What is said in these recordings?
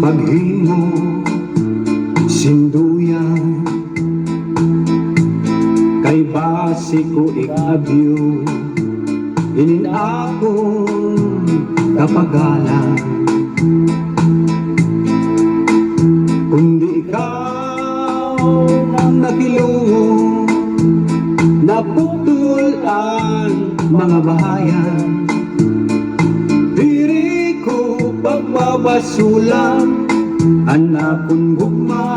paghimo sinduyan kay base ko ikabyo inin akong kapagalan kundi ikaw ang nakilungo naputol ang mga bahayan diri ko pagbabasulan anak kong gugma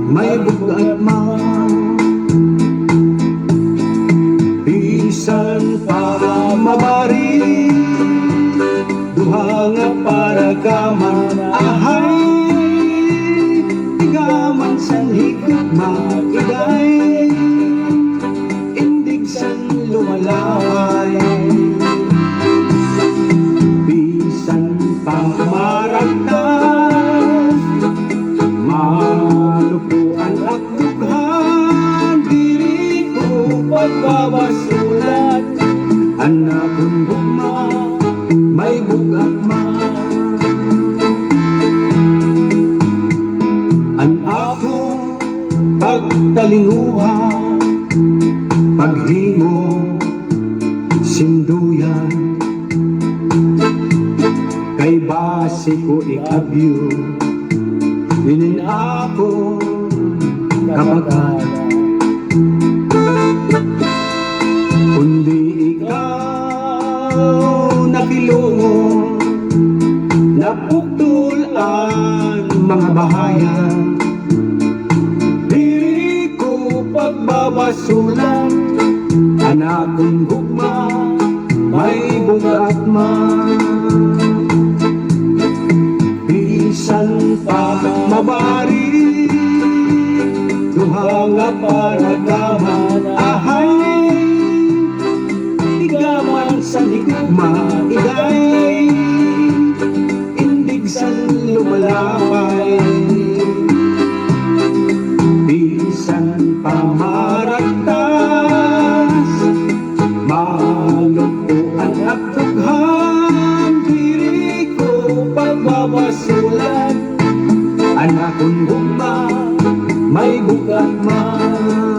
may bugat man bisan pa mabari duha nga para kaman ahay tigaman san higugma iday indig san lumalaway bisan pa maragtas malupuan at dughan diri ko pagbabasulat anak kong gugma may bugat man ang akong pagtalinguha paghimo sinduyan kay base ko ikabyo inin akong kapagalan kundi ikaw nakilungo naputol ang mga bahayan diri ko pagbabasulan anak kong gugma may bugat man bisan pa mabari duha nga para kaman ahay tigaman sa higugma iday indig san lumalapay bisan pa maragtas malupuan at dughan diri ko pagbabasulan anak kong gugma may bugat man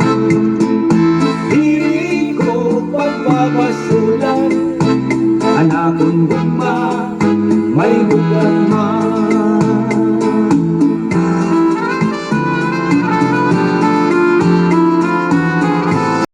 diri ko pagbabasulan anak kong gugma may bugat man